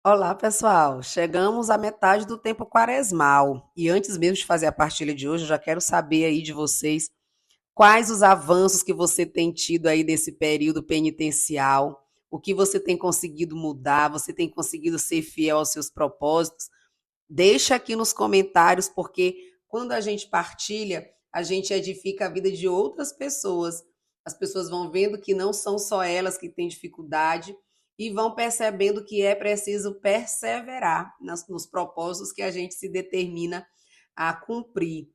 Olá, pessoal. Chegamos à metade do tempo quaresmal. E antes mesmo de fazer a partilha de hoje, eu já quero saber aí de vocês quais os avanços que você tem tido aí desse período penitencial, o que você tem conseguido mudar, você tem conseguido ser fiel aos seus propósitos. Deixa aqui nos comentários, porque quando a gente partilha, a gente edifica a vida de outras pessoas. As pessoas vão vendo que não são só elas que têm dificuldade e vão percebendo que é preciso perseverar nos propósitos que a gente se determina a cumprir.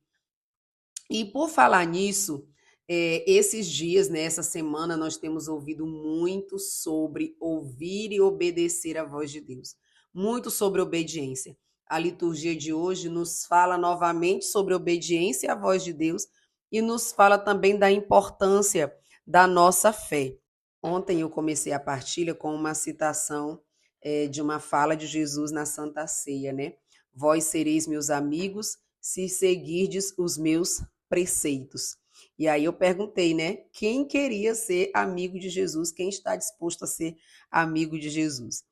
E por falar nisso, esses dias, né, essa semana, nós temos ouvido muito sobre ouvir e obedecer à voz de Deus. Muito sobre obediência. A liturgia de hoje nos fala novamente sobre obediência à voz de Deus e nos fala também da importância da nossa fé. Ontem eu comecei a partilha com uma citação de uma fala de Jesus na Santa Ceia, né? Vós sereis meus amigos se seguirdes os meus preceitos. E aí eu perguntei, né? Quem queria ser amigo de Jesus? Quem está disposto a ser amigo de Jesus?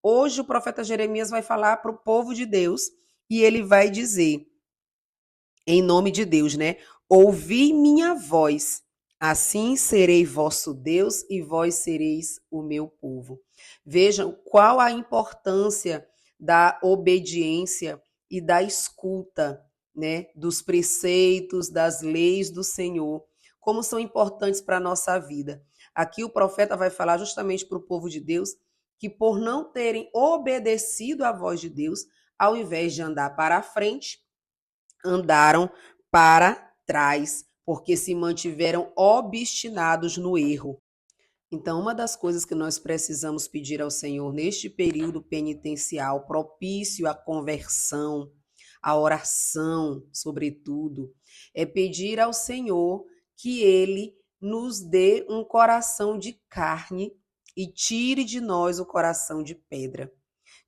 Hoje o profeta Jeremias vai falar para o povo de Deus e ele vai dizer, em nome de Deus, né? Ouvi minha voz, assim serei vosso Deus e vós sereis o meu povo. Vejam qual a importância da obediência e da escuta, né? Dos preceitos, das leis do Senhor, como são importantes para a nossa vida. Aqui o profeta vai falar justamente para o povo de Deus que por não terem obedecido à voz de Deus, ao invés de andar para a frente, andaram para trás, porque se mantiveram obstinados no erro. Então, uma das coisas que nós precisamos pedir ao Senhor neste período penitencial, propício à conversão, à oração, sobretudo, é pedir ao Senhor que Ele nos dê um coração de carne e tire de nós o coração de pedra.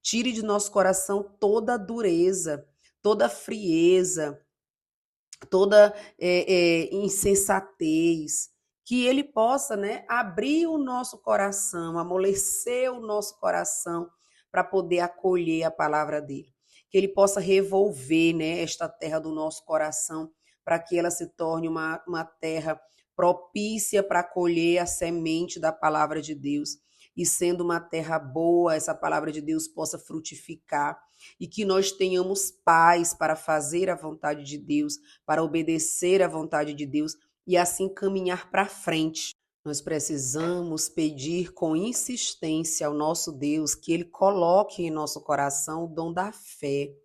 Tire de nosso coração toda a dureza, toda a frieza, toda insensatez, que ele possa, né, abrir o nosso coração, amolecer o nosso coração para poder acolher a palavra dele. Que ele possa revolver, né, esta terra do nosso coração para que ela se torne uma terra propícia para acolher a semente da palavra de Deus. E sendo uma terra boa, essa palavra de Deus possa frutificar e que nós tenhamos paz para fazer a vontade de Deus, para obedecer à vontade de Deus e assim caminhar para frente. Nós precisamos pedir com insistência ao nosso Deus que Ele coloque em nosso coração o dom da fé,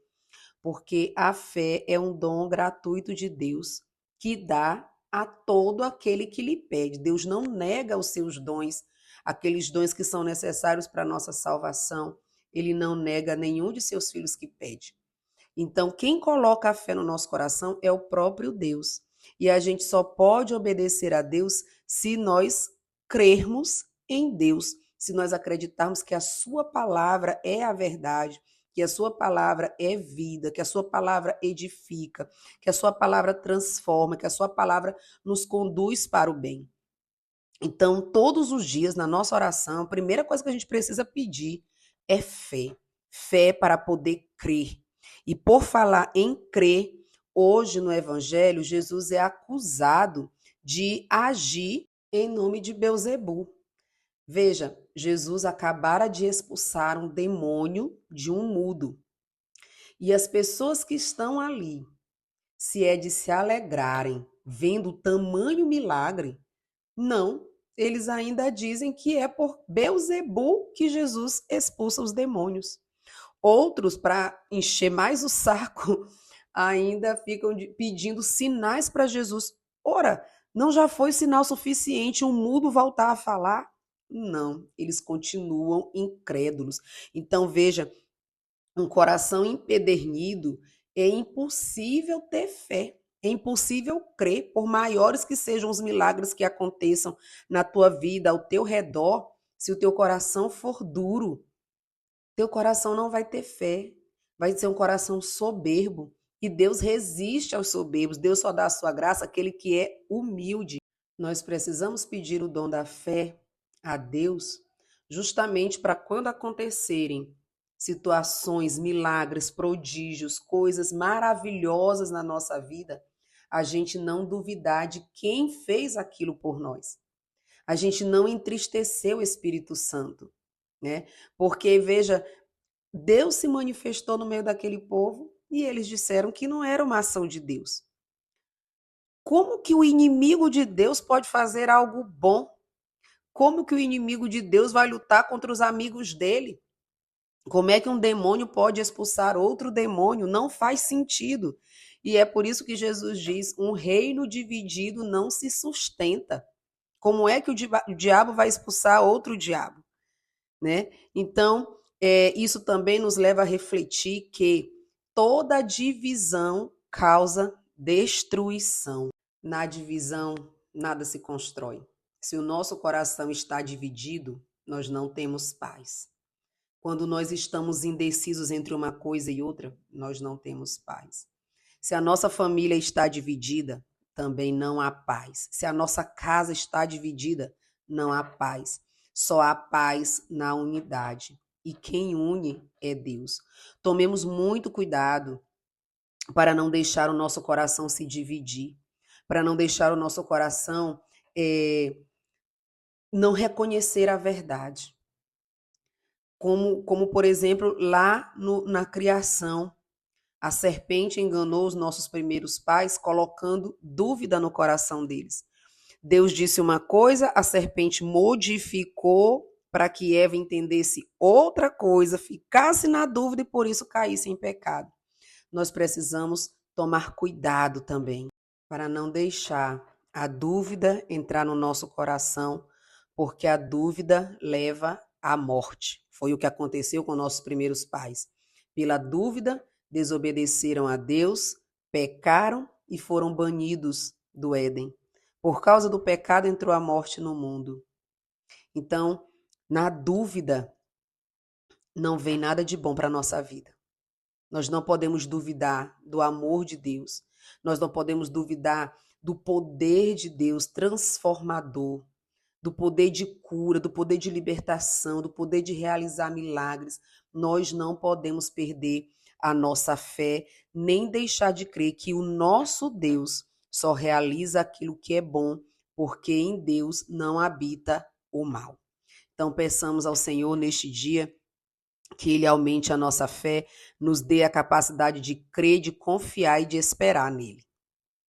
porque a fé é um dom gratuito de Deus que dá a todo aquele que lhe pede. Deus não nega os seus dons, aqueles dons que são necessários para a nossa salvação. Ele não nega nenhum de seus filhos que pede. Então, quem coloca a fé no nosso coração é o próprio Deus. E a gente só pode obedecer a Deus se nós crermos em Deus, se nós acreditarmos que a Sua palavra é a verdade, que a Sua palavra é vida, que a Sua palavra edifica, que a Sua palavra transforma, que a Sua palavra nos conduz para o bem. Então, todos os dias, na nossa oração, a primeira coisa que a gente precisa pedir é fé. Fé para poder crer. E por falar em crer, hoje no Evangelho, Jesus é acusado de agir em nome de Beuzebu. Veja, Jesus acabara de expulsar um demônio de um mudo. E as pessoas que estão ali, se é de se alegrarem vendo o tamanho milagre, não, eles ainda dizem que é por Beuzebu que Jesus expulsa os demônios. Outros, para encher mais o saco, ainda ficam pedindo sinais para Jesus. Ora, não já foi sinal suficiente um mudo voltar a falar? Não, eles continuam incrédulos. Então, veja, um coração empedernido, é impossível ter fé. É impossível crer, por maiores que sejam os milagres que aconteçam na tua vida, ao teu redor, se o teu coração for duro, teu coração não vai ter fé. Vai ser um coração soberbo. E Deus resiste aos soberbos. Deus só dá a sua graça àquele que é humilde. Nós precisamos pedir o dom da fé a Deus, justamente para quando acontecerem situações, milagres, prodígios, coisas maravilhosas na nossa vida, a gente não duvidar de quem fez aquilo por nós. A gente não entristecer o Espírito Santo, né? Porque, veja, Deus se manifestou no meio daquele povo e eles disseram que não era uma ação de Deus. Como que o inimigo de Deus pode fazer algo bom? Como que o inimigo de Deus vai lutar contra os amigos dele? Como é que um demônio pode expulsar outro demônio? Não faz sentido. E é por isso que Jesus diz: um reino dividido não se sustenta. Como é que o diabo vai expulsar outro diabo, né? Então, isso também nos leva a refletir que toda divisão causa destruição. Na divisão, nada se constrói. Se o nosso coração está dividido, nós não temos paz. Quando nós estamos indecisos entre uma coisa e outra, nós não temos paz. Se a nossa família está dividida, também não há paz. Se a nossa casa está dividida, não há paz. Só há paz na unidade. E quem une é Deus. Tomemos muito cuidado para não deixar o nosso coração se dividir, para não deixar o nosso coração não reconhecer a verdade. Como por exemplo, lá na criação, a serpente enganou os nossos primeiros pais, colocando dúvida no coração deles. Deus disse uma coisa, a serpente modificou para que Eva entendesse outra coisa, ficasse na dúvida e por isso caísse em pecado. Nós precisamos tomar cuidado também para não deixar a dúvida entrar no nosso coração, porque a dúvida leva à morte. Foi o que aconteceu com nossos primeiros pais. Pela dúvida, desobedeceram a Deus, pecaram e foram banidos do Éden. Por causa do pecado entrou a morte no mundo. Então, na dúvida, não vem nada de bom para a nossa vida. Nós não podemos duvidar do amor de Deus. Nós não podemos duvidar do poder de Deus transformador, do poder de cura, do poder de libertação, do poder de realizar milagres. Nós não podemos perder a nossa fé, nem deixar de crer que o nosso Deus só realiza aquilo que é bom, porque em Deus não habita o mal. Então, peçamos ao Senhor neste dia que Ele aumente a nossa fé, nos dê a capacidade de crer, de confiar e de esperar nele.